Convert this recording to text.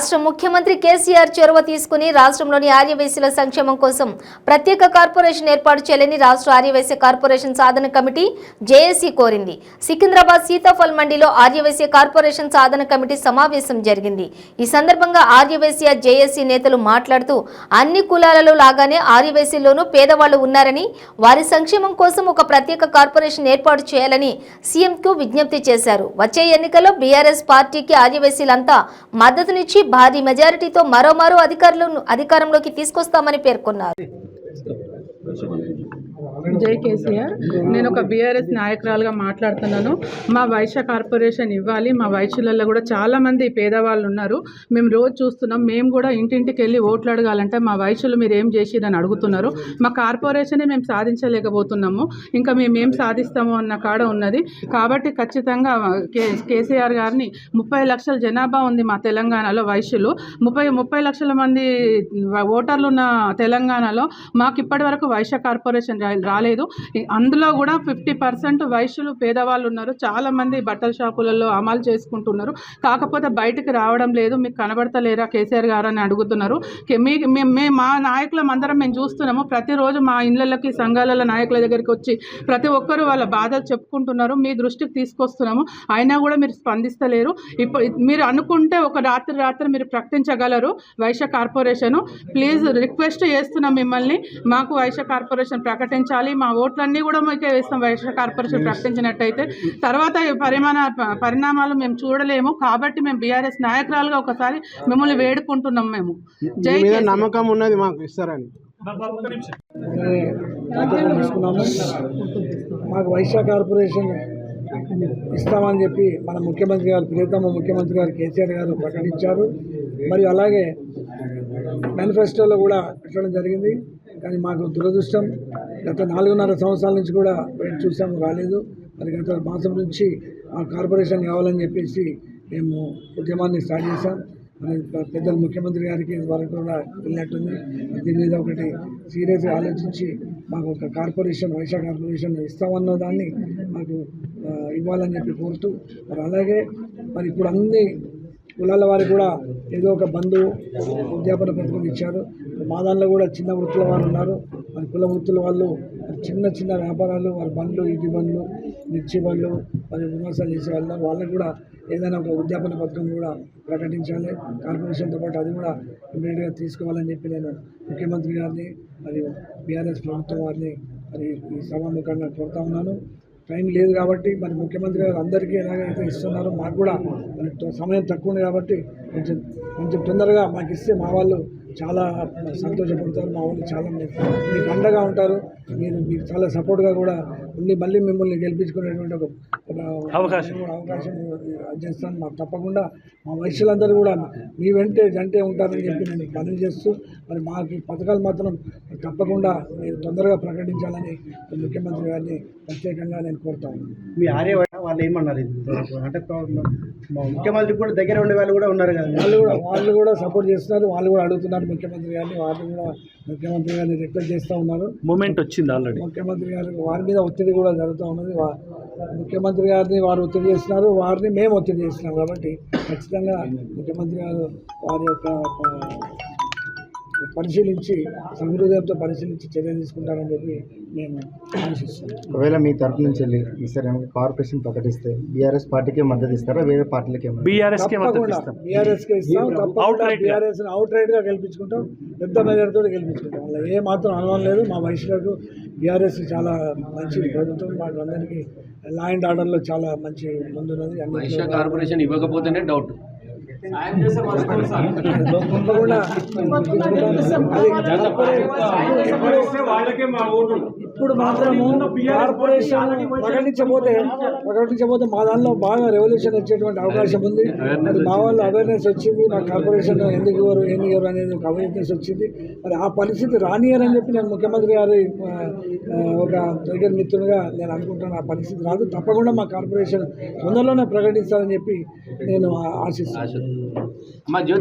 రాష్ట్ర ముఖ్యమంత్రి కేసీఆర్ చొరవ తీసుకుని రాష్ట్రంలోని ఆర్యవైశ్యుల సంక్షేమం కోసం ప్రత్యేక కార్పొరేషన్ ఏర్పాటు చేయాలని రాష్ట్ర ఆర్యవైశ్య కార్పొరేషన్ సాధన కమిటీ జేఏసీ కోరింది. సికింద్రాబాద్ సీతాఫల్ మండిలో ఆర్యవైశ్య కార్పొరేషన్ సాధన కమిటీ సమావేశం జరిగింది. ఈ సందర్భంగా ఆర్యవైశ్య జేఏసీ నేతలు మాట్లాడుతూ అన్ని కులాలలో లాగానే ఆర్యవైశ్యుల్లోనూ పేదవాళ్లు ఉన్నారని, వారి సంక్షేమం కోసం ఒక ప్రత్యేక కార్పొరేషన్ ఏర్పాటు చేయాలని సీఎంకు విజ్ఞప్తి చేశారు. వచ్చే ఎన్నికల్లో బీఆర్ఎస్ పార్టీకి ఆర్యవైశ్యులంతా మద్దతునిచ్చి భారీ మెజారిటీతో మరోమారు అధికారంలోకి తీసుకొస్తామని పేర్కొన్నారు. జై కేసీఆర్. నేను ఒక బీఆర్ఎస్ నాయకురాలుగా మాట్లాడుతున్నాను. మా వైశ్య కార్పొరేషన్ ఇవ్వాలి. మా వైశ్యులలో కూడా చాలామంది పేదవాళ్ళు ఉన్నారు. మేము రోజు చూస్తున్నాం. మేము కూడా ఇంటింటికి వెళ్ళి ఓట్లు అడగాలంటే మా వైశ్యులు మీరు ఏం చేసిరని అడుగుతున్నారు. మా కార్పొరేషనే మేము సాధించలేకపోతున్నాము. ఇంకా మేము ఏం సాధిస్తాము అన్న కాడ ఉన్నది. కాబట్టి ఖచ్చితంగా కేసీఆర్ గారిని 30 లక్షల జనాభా ఉంది మా తెలంగాణలో వైశ్యులు. 30 లక్షల మంది ఓటర్లు ఉన్న తెలంగాణలో మాకు ఇప్పటి వరకు వైశ్య కార్పొరేషన్ రాలేదు. అందులో కూడా 50% వైశ్యులు పేదవాళ్ళు ఉన్నారు. చాలామంది బట్టల షాపులలో అమలు చేసుకుంటున్నారు. కాకపోతే బయటకు రావడం లేదు. మీకు కనబడతలేరా కేసీఆర్ గారు అని అడుగుతున్నారు. మా నాయకులం అందరం మేము చూస్తున్నాము. ప్రతిరోజు మా ఇళ్ళకి సంఘాల నాయకుల దగ్గరికి వచ్చి ప్రతి ఒక్కరూ వాళ్ళ బాధలు చెప్పుకుంటున్నారు. మీ దృష్టికి తీసుకొస్తున్నాము. అయినా కూడా మీరు స్పందిస్తలేరు. ఇప్పుడు మీరు అనుకుంటే ఒక రాత్రి మీరు ప్రకటించగలరు వైశ్య కార్పొరేషను. ప్లీజ్ రిక్వెస్ట్ చేస్తున్నాం మిమ్మల్ని. మాకు వైశ్య కార్పొరేషన్ ప్రకటించాలి. మా ఓట్లన్నీ కూడా మీకే వేస్తాం వైశ్య కార్పొరేషన్ ప్రకటించినట్టయితే. తర్వాత పరిణామాలు మేము చూడలేము. కాబట్టి మేము బీఆర్ఎస్ నాయకురాలుగా ఒకసారి మిమ్మల్ని వేడుకుంటున్నాం. మేము జై నమ్మకం ఉన్నది మాకు ఇస్తారని మాకు వైశ్య కార్పొరేషన్ ఇస్తామని చెప్పి మన ముఖ్యమంత్రి గారు, ప్రియతమ ముఖ్యమంత్రి గారు కేసీఆర్ గారు ప్రకటించారు. మరియు అలాగే మేనిఫెస్టోలో కూడా పెట్టడం జరిగింది. కానీ మాకు దురదృష్టం, గత 4.5 సంవత్సరాల నుంచి కూడా వెయిట్ చూసాము, రాలేదు. మరి గత మాసం నుంచి ఆ కార్పొరేషన్ కావాలని చెప్పేసి మేము ఉద్యమాన్ని స్టార్ట్ చేశాం. మరి పెద్దలు ముఖ్యమంత్రి గారికి వరకు కూడా వెళ్ళినట్టుంది. దీని మీద ఒకటి సీరియస్గా ఆలోచించి మాకు ఒక కార్పొరేషన్, వైశ్య కార్పొరేషన్ ఇస్తామన్న దాన్ని మాకు ఇవ్వాలని చెప్పి కోరుతూ, మరి అలాగే మరి ఇప్పుడు అన్ని కులాల వారికి కూడా ఏదో ఒక బంధు ఉద్యాపన పథకం ఇచ్చారు. మా దానిలో కూడా చిన్న వృత్తుల వారు ఉన్నారు. మరి కుల వృత్తుల వాళ్ళు చిన్న వ్యాపారాలు, వారి బండ్లు, ఇంటి బండ్లు, మిర్చి బండ్లు, మరి విమర్శలు చేసే వాళ్ళు, వాళ్ళకు కూడా ఏదైనా ఒక ఉద్యాపన పథకం కూడా ప్రకటించాలి. కార్పొరేషన్తో పాటు అది కూడా ఇమ్మీడియట్గా తీసుకోవాలని చెప్పి నేను ముఖ్యమంత్రి గారిని మరియు బీఆర్ఎస్ ప్రభుత్వం వారిని మరి ఈ సభాముఖంగా కోరుతా ఉన్నాను. టైం లేదు కాబట్టి మరి ముఖ్యమంత్రి గారు అందరికీ ఎలాగైతే ఇస్తున్నారో మాకు కూడా మరి సమయం తక్కువ ఉంది కాబట్టి కొంచెం తొందరగా మాకు ఇస్తే మా వాళ్ళు చాలా సంతోషపడతారు. మా వాళ్ళు చాలా మీకు అండగా ఉంటారు. మీకు చాలా సపోర్ట్గా కూడా ఉండి మళ్ళీ మిమ్మల్ని గెలిపించుకునేటువంటి ఒక అవకాశం చేస్తాను. మాకు తప్పకుండా మా వైశ్యులందరూ కూడా మీ జంటే ఉంటారని చెప్పి నేను మనవి చేస్తూ, మరి మాకు పథకాలు మాత్రం తప్పకుండా మీరు తొందరగా ప్రకటించాలని ముఖ్యమంత్రి గారిని ప్రత్యేకంగా నేను కోరుతాను. మీ ఆర్య వాళ్ళు ఏమన్నారు అంటే ముఖ్యమంత్రి కూడా దగ్గర ఉండే వాళ్ళు కూడా ఉన్నారు కదా, వాళ్ళు కూడా సపోర్ట్ చేస్తున్నారు. వాళ్ళు కూడా అడుగుతున్నారు ముఖ్యమంత్రి గారిని. వాళ్ళు కూడా ముఖ్యమంత్రి గారిని రిక్వెస్ట్ చేస్తూ ఉన్నారు. మూమెంట్ వచ్చింది ఆల్రెడీ. ముఖ్యమంత్రి గారు వారి మీద ఒత్తిడి కూడా జరుగుతూ ఉన్నది. ముఖ్యమంత్రి గారిని వారు ఒత్తిడి చేస్తున్నారు, వారిని మేము ఒత్తిడి చేస్తున్నాం. కాబట్టి ఖచ్చితంగా ముఖ్యమంత్రి గారు వారి యొక్క పరిశీలించి సహృదయంతో పరిశీలించి చర్య తీసుకుంటారని చెప్పి మేము ఆశిస్తున్నాం. ఒకవేళ మీ తరఫు నుంచి వెళ్ళి ఈసారి కార్పొరేషన్ ప్రకటిస్తే బీఆర్ఎస్ పార్టీకే మద్దతు ఇస్తారా, వేరే పార్టీలకి? బీఆర్ఎస్కే ఇస్తాం. తప్పకుండా బీఆర్ఎస్ అవుట్ రైట్గా గెలిపించుకుంటాం. పెద్ద మెజారిటీతో గెలిపించుకుంటాం. అలా ఏ మాత్రం అనుమానం లేదు. మా వైశ్యులకు బీఆర్ఎస్ చాలా మంచి ప్రభుత్వం. మాకు అందరికీ లా అండ్ ఆర్డర్లో చాలా మంచి ముందున్నది. వైశ్య కార్పొరేషన్ ఇవ్వకపోతేనే డౌట్. ఇప్పుడు మాత్రము కార్పొరేషన్ ప్రకటించబోతే మా దానిలో బాగా రెవల్యూషన్ వచ్చేటువంటి అవకాశం ఉంది. అది మా వాళ్ళు అవేర్నెస్ వచ్చింది. మా కార్పొరేషన్ ఎందుకు ఎవరు అనేది ఒక అవేర్నెస్ వచ్చింది. మరి ఆ పరిస్థితి రానియరని చెప్పి నేను ముఖ్యమంత్రి గారి ఒక దగ్గర మిత్రులుగా నేను అనుకుంటున్నాను. ఆ పరిస్థితి రాదు. తప్పకుండా మా కార్పొరేషన్ తొందరలోనే ప్రకటిస్తారని చెప్పి నేను ఆశిస్తున్నాను.